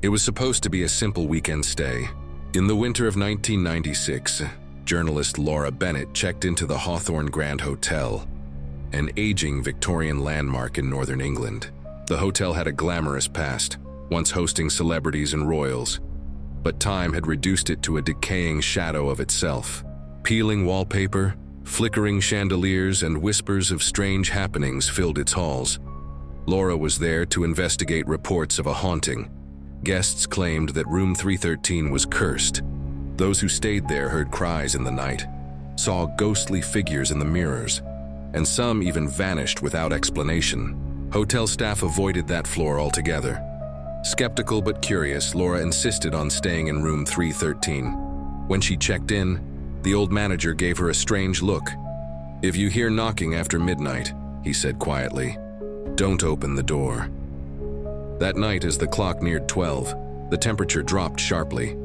It was supposed to be a simple weekend stay. In the winter of 1996, journalist Laura Bennett checked into the Hawthorne Grand Hotel, an aging Victorian landmark in northern England. The hotel had a glamorous past, once hosting celebrities and royals, but time had reduced it to a decaying shadow of itself. Peeling wallpaper, flickering chandeliers, and whispers of strange happenings filled its halls. Laura was there to investigate reports of a haunting. Guests claimed that room 313 was cursed. Those who stayed there heard cries in the night, saw ghostly figures in the mirrors, and some even vanished without explanation. Hotel staff avoided that floor altogether. Skeptical but curious, Laura insisted on staying in room 313. When she checked in, the old manager gave her a strange look. "If you hear knocking after midnight," he said quietly, "don't open the door." That night, as the clock neared 12, the temperature dropped sharply.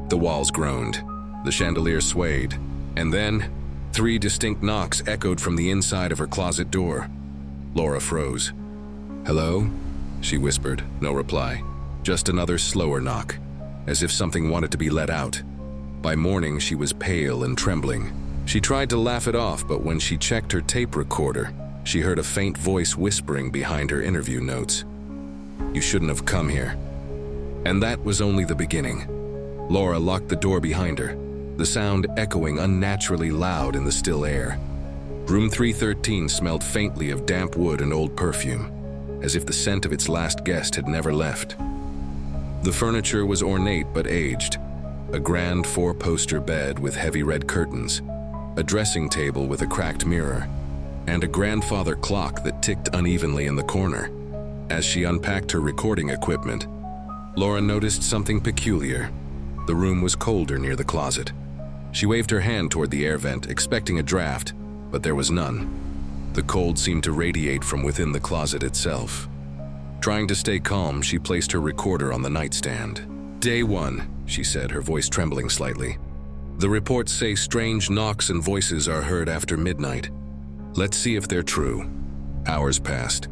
The walls groaned, the chandelier swayed, and then 3 distinct knocks echoed from the inside of her closet door. Laura froze. "Hello?" she whispered. No reply. Just another slower knock, as if something wanted to be let out. By morning, she was pale and trembling. She tried to laugh it off, but when she checked her tape recorder, she heard a faint voice whispering behind her interview notes. "You shouldn't have come here." And that was only the beginning. Laura locked the door behind her, the sound echoing unnaturally loud in the still air. Room 313 smelled faintly of damp wood and old perfume, as if the scent of its last guest had never left. The furniture was ornate but aged. A grand 4-poster bed with heavy red curtains, a dressing table with a cracked mirror, and a grandfather clock that ticked unevenly in the corner. As she unpacked her recording equipment, Laura noticed something peculiar. The room was colder near the closet. She waved her hand toward the air vent, expecting a draft, but there was none. The cold seemed to radiate from within the closet itself. Trying to stay calm, she placed her recorder on the nightstand. "Day 1, she said, her voice trembling slightly. "The reports say strange knocks and voices are heard after midnight. Let's see if they're true." Hours passed.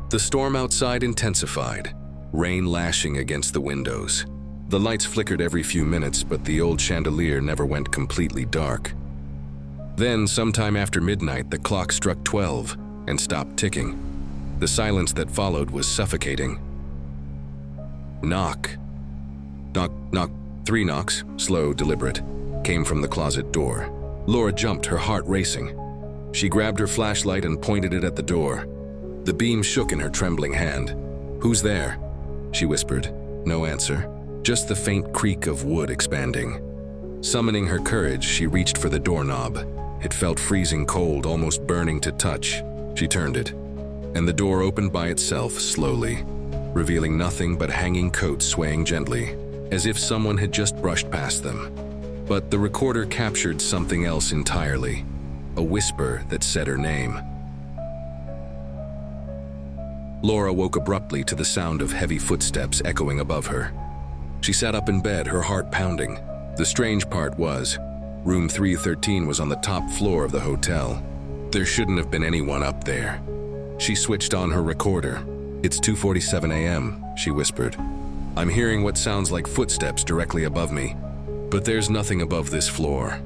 The storm outside intensified, rain lashing against the windows. The lights flickered every few minutes, but the old chandelier never went completely dark. Then, sometime after midnight, the clock struck 12 and stopped ticking. The silence that followed was suffocating. Knock. Knock, knock. 3 knocks, slow, deliberate, came from the closet door. Laura jumped, her heart racing. She grabbed her flashlight and pointed it at the door. The beam shook in her trembling hand. "Who's there?" she whispered. No answer, just the faint creak of wood expanding. Summoning her courage, she reached for the doorknob. It felt freezing cold, almost burning to touch. She turned it, and the door opened by itself, slowly, revealing nothing but hanging coats swaying gently, as if someone had just brushed past them. But the recorder captured something else entirely, a whisper that said her name. Laura woke abruptly to the sound of heavy footsteps echoing above her. She sat up in bed, her heart pounding. The strange part was, room 313 was on the top floor of the hotel. There shouldn't have been anyone up there. She switched on her recorder. "It's 2:47 a.m., she whispered. "I'm hearing what sounds like footsteps directly above me, but there's nothing above this floor."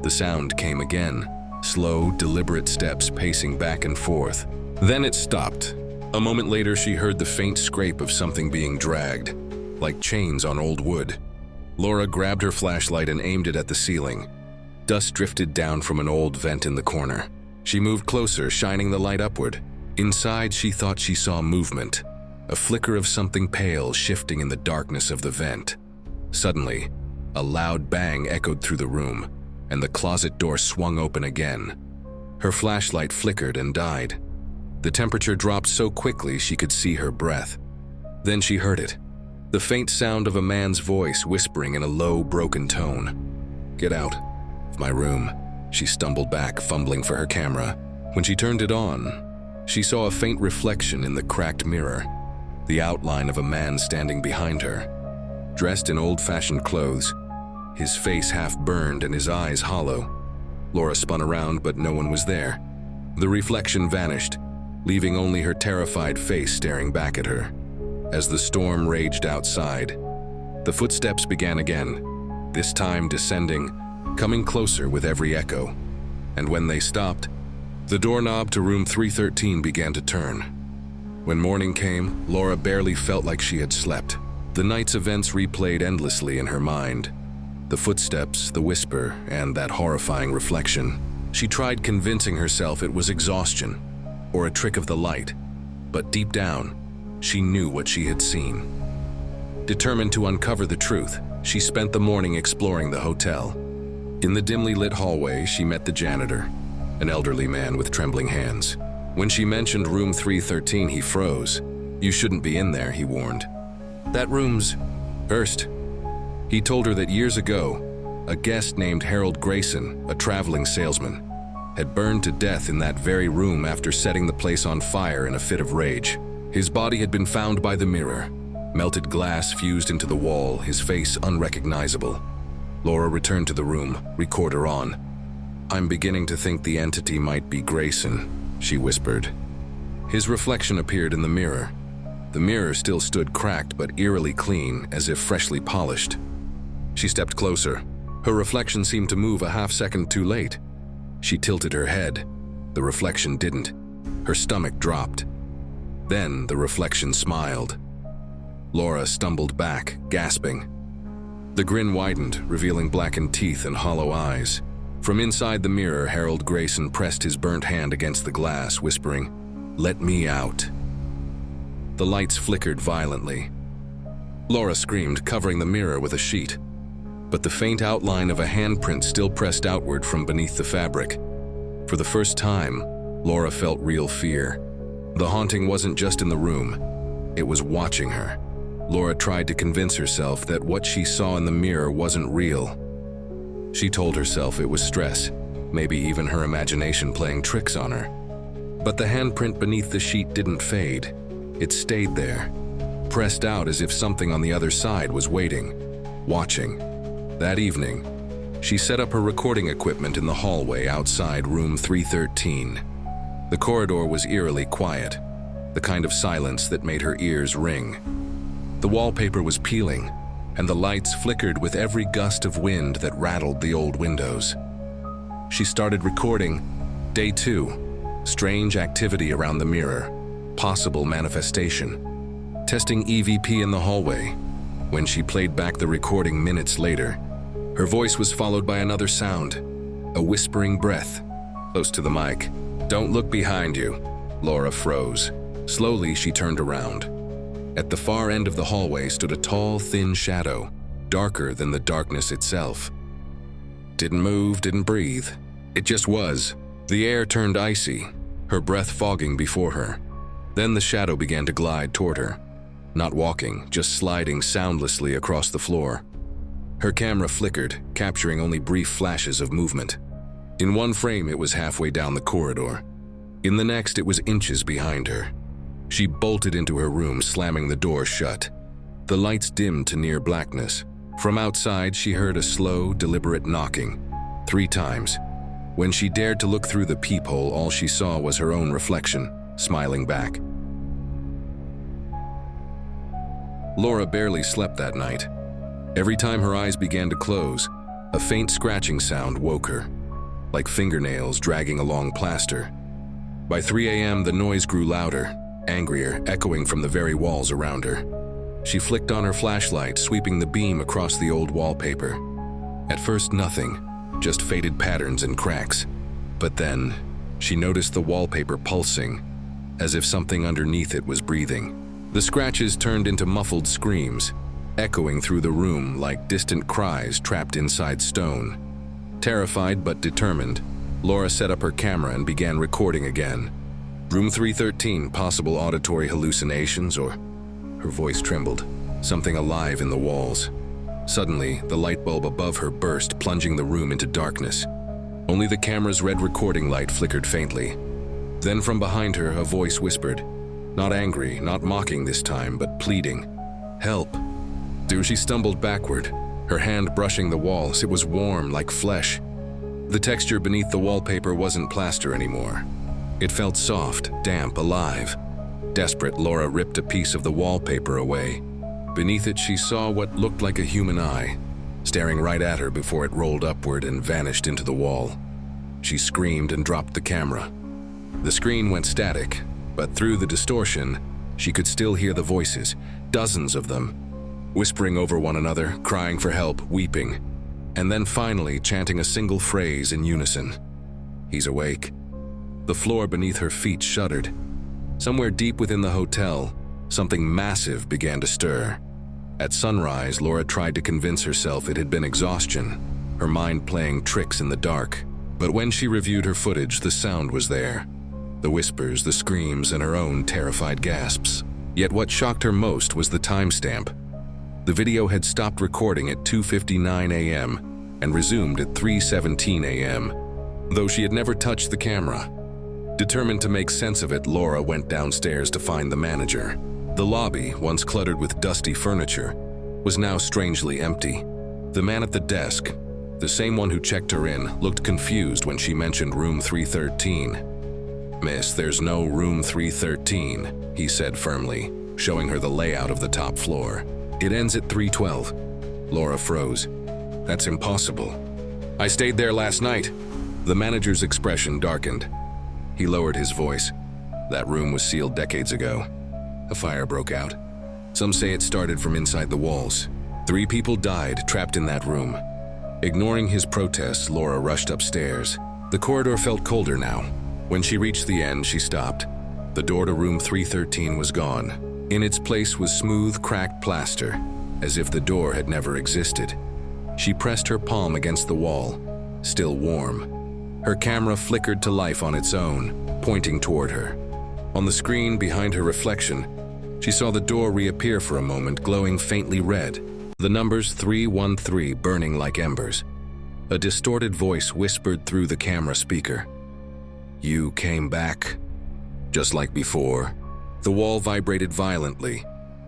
The sound came again, slow, deliberate steps pacing back and forth. Then it stopped. A moment later, she heard the faint scrape of something being dragged, like chains on old wood. Laura grabbed her flashlight and aimed it at the ceiling. Dust drifted down from an old vent in the corner. She moved closer, shining the light upward. Inside, she thought she saw movement, a flicker of something pale shifting in the darkness of the vent. Suddenly, a loud bang echoed through the room, and the closet door swung open again. Her flashlight flickered and died. The temperature dropped so quickly she could see her breath. Then she heard it, the faint sound of a man's voice whispering in a low, broken tone. "Get out of my room." She stumbled back, fumbling for her camera. When she turned it on, she saw a faint reflection in the cracked mirror, the outline of a man standing behind her, dressed in old-fashioned clothes, his face half burned and his eyes hollow. Laura spun around, but no one was there. The reflection vanished, leaving only her terrified face staring back at her. As the storm raged outside, the footsteps began again, this time descending, coming closer with every echo. And when they stopped, the doorknob to room 313 began to turn. When morning came, Laura barely felt like she had slept. The night's events replayed endlessly in her mind. The footsteps, the whisper, and that horrifying reflection. She tried convincing herself it was exhaustion, or a trick of the light, but deep down, she knew what she had seen. Determined to uncover the truth, she spent the morning exploring the hotel. In the dimly lit hallway, she met the janitor, an elderly man with trembling hands. When she mentioned room 313, he froze. "You shouldn't be in there," he warned. "That room's cursed." He told her that years ago, a guest named Harold Grayson, a traveling salesman, had burned to death in that very room after setting the place on fire in a fit of rage. His body had been found by the mirror, melted glass fused into the wall, his face unrecognizable. Laura returned to the room, recorder on. "I'm beginning to think the entity might be Grayson," she whispered. His reflection appeared in the mirror. The mirror still stood cracked but eerily clean, as if freshly polished. She stepped closer. Her reflection seemed to move a half-second too late. She tilted her head. The reflection didn't. Her stomach dropped. Then the reflection smiled. Laura stumbled back, gasping. The grin widened, revealing blackened teeth and hollow eyes. From inside the mirror, Harold Grayson pressed his burnt hand against the glass, whispering, "Let me out." The lights flickered violently. Laura screamed, covering the mirror with a sheet. But the faint outline of a handprint still pressed outward from beneath the fabric. For the first time, Laura felt real fear. The haunting wasn't just in the room, it was watching her. Laura tried to convince herself that what she saw in the mirror wasn't real. She told herself it was stress, maybe even her imagination playing tricks on her. But the handprint beneath the sheet didn't fade. It stayed there, pressed out as if something on the other side was waiting, watching. That evening, she set up her recording equipment in the hallway outside room 313. The corridor was eerily quiet, the kind of silence that made her ears ring. The wallpaper was peeling, and the lights flickered with every gust of wind that rattled the old windows. She started recording Day 2, strange activity around the mirror, possible manifestation. Testing EVP in the hallway. When she played back the recording minutes later, her voice was followed by another sound, a whispering breath, close to the mic. "Don't look behind you." Laura froze. Slowly, she turned around. At the far end of the hallway stood a tall, thin shadow, darker than the darkness itself. Didn't move, didn't breathe. It just was. The air turned icy, her breath fogging before her. Then the shadow began to glide toward her. Not walking, just sliding soundlessly across the floor. Her camera flickered, capturing only brief flashes of movement. In one frame, it was halfway down the corridor. In the next, it was inches behind her. She bolted into her room, slamming the door shut. The lights dimmed to near blackness. From outside, she heard a slow, deliberate knocking, 3 times. When she dared to look through the peephole, all she saw was her own reflection, smiling back. Laura barely slept that night. Every time her eyes began to close, a faint scratching sound woke her, like fingernails dragging along plaster. By 3 a.m., the noise grew louder, angrier, echoing from the very walls around her. She flicked on her flashlight, sweeping the beam across the old wallpaper. At first, nothing, just faded patterns and cracks. But then, she noticed the wallpaper pulsing, as if something underneath it was breathing. The scratches turned into muffled screams, echoing through the room like distant cries trapped inside stone. Terrified but determined, Laura set up her camera and began recording again. Room 313, possible auditory hallucinations, or... Her voice trembled, something alive in the walls. Suddenly, the light bulb above her burst, plunging the room into darkness. Only the camera's red recording light flickered faintly. Then from behind her, a voice whispered, not angry, not mocking this time, but pleading, "Help." She stumbled backward, her hand brushing the walls. It was warm, like flesh. The texture beneath the wallpaper wasn't plaster anymore. It felt soft, damp, alive. Desperate, Laura ripped a piece of the wallpaper away. Beneath it, she saw what looked like a human eye, staring right at her before it rolled upward and vanished into the wall. She screamed and dropped the camera. The screen went static, but through the distortion, she could still hear the voices, dozens of them, whispering over one another, crying for help, weeping, and then finally chanting a single phrase in unison. "He's awake." The floor beneath her feet shuddered. Somewhere deep within the hotel, something massive began to stir. At sunrise, Laura tried to convince herself it had been exhaustion, her mind playing tricks in the dark. But when she reviewed her footage, the sound was there. The whispers, the screams, and her own terrified gasps. Yet what shocked her most was the timestamp. The video had stopped recording at 2:59 a.m. and resumed at 3:17 a.m., though she had never touched the camera. Determined to make sense of it, Laura went downstairs to find the manager. The lobby, once cluttered with dusty furniture, was now strangely empty. The man at the desk, the same one who checked her in, looked confused when she mentioned room 313. "Miss, there's no room 313, he said firmly, showing her the layout of the top floor. "It ends at 312. Laura froze. "That's impossible. I stayed there last night." The manager's expression darkened. He lowered his voice. "That room was sealed decades ago. A fire broke out. Some say it started from inside the walls. 3 people died trapped in that room." Ignoring his protests, Laura rushed upstairs. The corridor felt colder now. When she reached the end, she stopped. The door to room 313 was gone. In its place was smooth, cracked plaster, as if the door had never existed. She pressed her palm against the wall, still warm. Her camera flickered to life on its own, pointing toward her. On the screen behind her reflection, she saw the door reappear for a moment, glowing faintly red, the numbers 313 burning like embers. A distorted voice whispered through the camera speaker. "You came back." Just like before, the wall vibrated violently,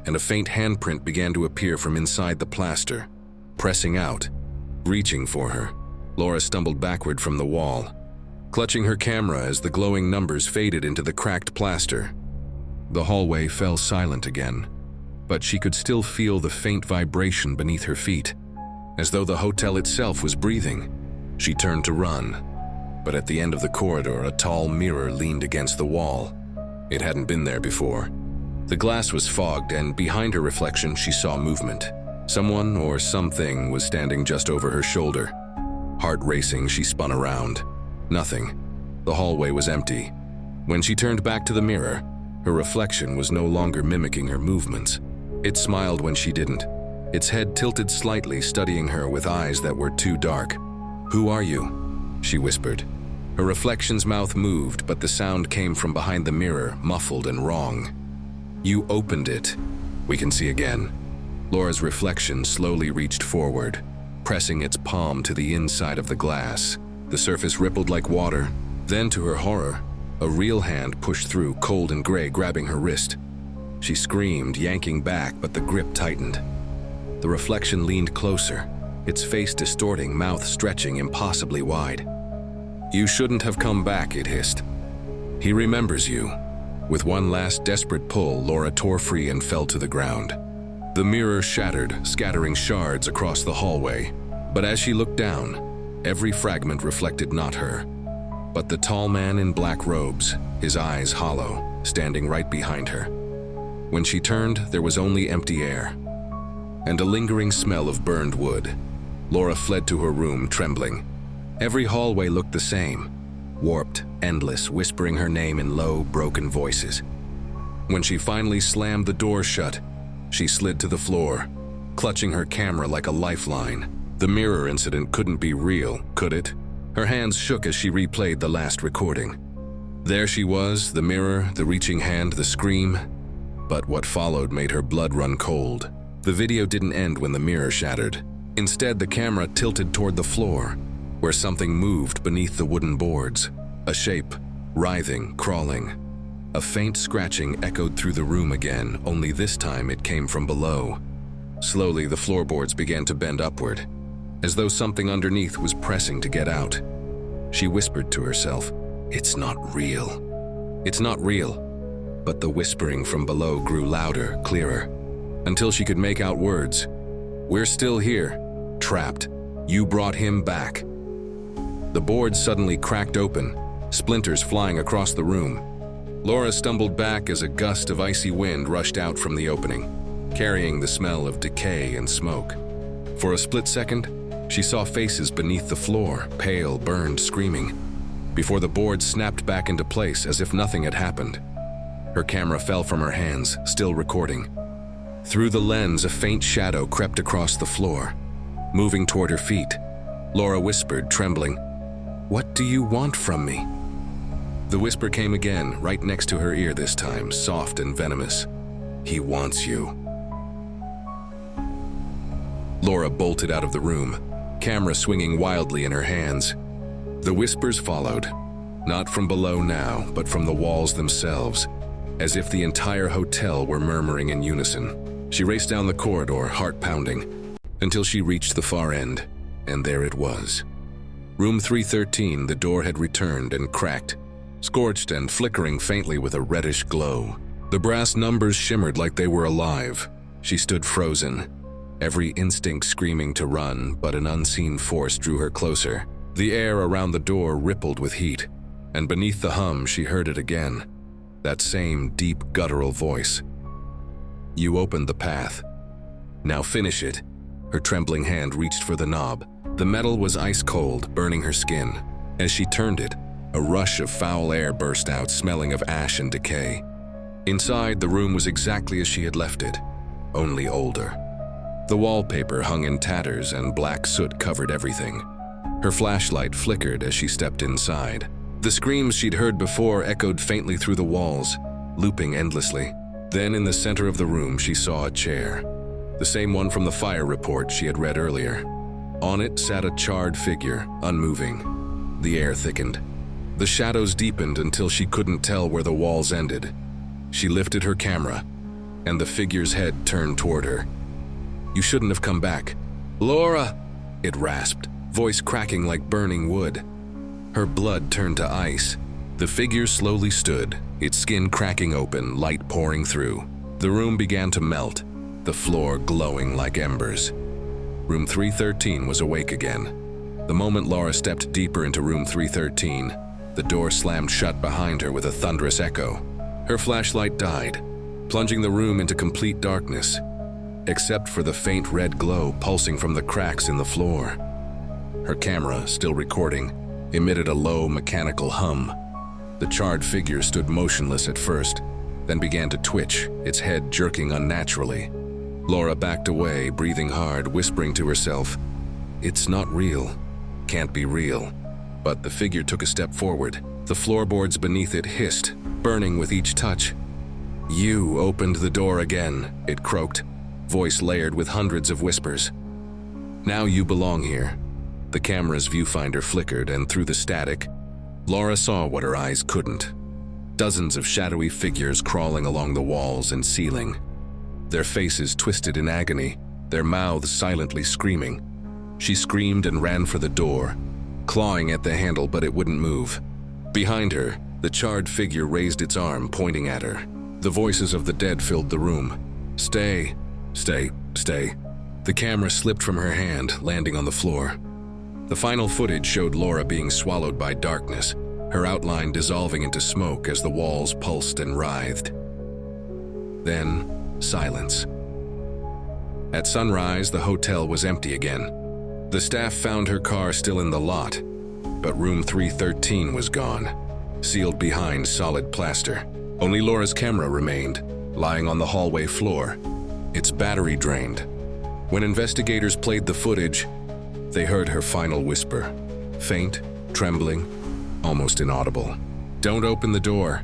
and a faint handprint began to appear from inside the plaster, pressing out, reaching for her. Laura stumbled backward from the wall, clutching her camera as the glowing numbers faded into the cracked plaster. The hallway fell silent again, but she could still feel the faint vibration beneath her feet, as though the hotel itself was breathing. She turned to run, but at the end of the corridor, a tall mirror leaned against the wall. It hadn't been there before. The glass was fogged, and behind her reflection, she saw movement. Someone or something was standing just over her shoulder. Heart racing, she spun around. Nothing. The hallway was empty. When she turned back to the mirror, her reflection was no longer mimicking her movements. It smiled when she didn't, its head tilted slightly, studying her with eyes that were too dark. "Who are you?" she whispered. Her reflection's mouth moved, but the sound came from behind the mirror, muffled and wrong. "You opened it." "We can see again." Laura's reflection slowly reached forward, pressing its palm to the inside of the glass. The surface rippled like water. Then, to her horror, a real hand pushed through, cold and gray, grabbing her wrist. She screamed, yanking back, but the grip tightened. The reflection leaned closer, its face distorting, mouth stretching impossibly wide. "You shouldn't have come back," it hissed. "He remembers you." With one last desperate pull, Laura tore free and fell to the ground. The mirror shattered, scattering shards across the hallway. But as she looked down, every fragment reflected not her, but the tall man in black robes, his eyes hollow, standing right behind her. When she turned, there was only empty air and a lingering smell of burned wood. Laura fled to her room, trembling. Every hallway looked the same, warped, endless, whispering her name in low, broken voices. When she finally slammed the door shut, she slid to the floor, clutching her camera like a lifeline. The mirror incident couldn't be real, could it? Her hands shook as she replayed the last recording. There she was, the mirror, the reaching hand, the scream. But what followed made her blood run cold. The video didn't end when the mirror shattered. Instead, the camera tilted toward the floor, where something moved beneath the wooden boards. A shape, writhing, crawling. A faint scratching echoed through the room again, only this time it came from below. Slowly, the floorboards began to bend upward, as though something underneath was pressing to get out. She whispered to herself, "It's not real. It's not real." but the whispering from below grew louder, clearer, until she could make out words. "We're still here. Trapped. You brought him back." The board suddenly cracked open, splinters flying across the room. Laura stumbled back as a gust of icy wind rushed out from the opening, carrying the smell of decay and smoke. For a split second, she saw faces beneath the floor, pale, burned, screaming, before the board snapped back into place as if nothing had happened. Her camera fell from her hands, still recording. Through the lens, a faint shadow crept across the floor, moving toward her feet. Laura whispered, trembling, "What do you want from me?" The whisper came again, right next to her ear this time, soft and venomous. "He wants you." Laura bolted out of the room, camera swinging wildly in her hands. The whispers followed, not from below now, but from the walls themselves, as if the entire hotel were murmuring in unison. She raced down the corridor, heart pounding, until she reached the far end, and there it was. Room 313, the door had returned and cracked, scorched and flickering faintly with a reddish glow. The brass numbers shimmered like they were alive. She stood frozen, every instinct screaming to run, but an unseen force drew her closer. The air around the door rippled with heat, and beneath the hum she heard it again, that same deep guttural voice. "You opened the path. Now finish it." Her trembling hand reached for the knob. The metal was ice cold, burning her skin. As she turned it, a rush of foul air burst out, smelling of ash and decay. Inside, the room was exactly as she had left it, only older. The wallpaper hung in tatters and black soot covered everything. Her flashlight flickered as she stepped inside. The screams she'd heard before echoed faintly through the walls, looping endlessly. Then in the center of the room, she saw a chair, the same one from the fire report she had read earlier. On it sat a charred figure, unmoving. The air thickened. The shadows deepened until she couldn't tell where the walls ended. She lifted her camera, and the figure's head turned toward her. "You shouldn't have come back." "Laura!" it rasped, voice cracking like burning wood. Her blood turned to ice. The figure slowly stood, its skin cracking open, light pouring through. The room began to melt, the floor glowing like embers. Room 313 was awake again. The moment Laura stepped deeper into room 313, the door slammed shut behind her with a thunderous echo. Her flashlight died, plunging the room into complete darkness, except for the faint red glow pulsing from the cracks in the floor. Her camera, still recording, emitted a low mechanical hum. The charred figure stood motionless at first, then began to twitch, its head jerking unnaturally. Laura backed away, breathing hard, whispering to herself, "It's not real. Can't be real." But the figure took a step forward. The floorboards beneath it hissed, burning with each touch. "You opened the door again," it croaked, voice layered with hundreds of whispers. "Now you belong here." The camera's viewfinder flickered, and through the static, Laura saw what her eyes couldn't. Dozens of shadowy figures crawling along the walls and ceiling, their faces twisted in agony, their mouths silently screaming. She screamed and ran for the door, clawing at the handle, but it wouldn't move. Behind her, the charred figure raised its arm, pointing at her. The voices of the dead filled the room. "Stay, stay, stay." The camera slipped from her hand, landing on the floor. The final footage showed Laura being swallowed by darkness, her outline dissolving into smoke as the walls pulsed and writhed. Then, silence. At sunrise, the hotel was empty again. The staff found her car still in the lot, but room 313 was gone, sealed behind solid plaster. Only Laura's camera remained, lying on the hallway floor, its battery drained. When investigators played the footage, they heard her final whisper, faint, trembling, almost inaudible. "Don't open the door.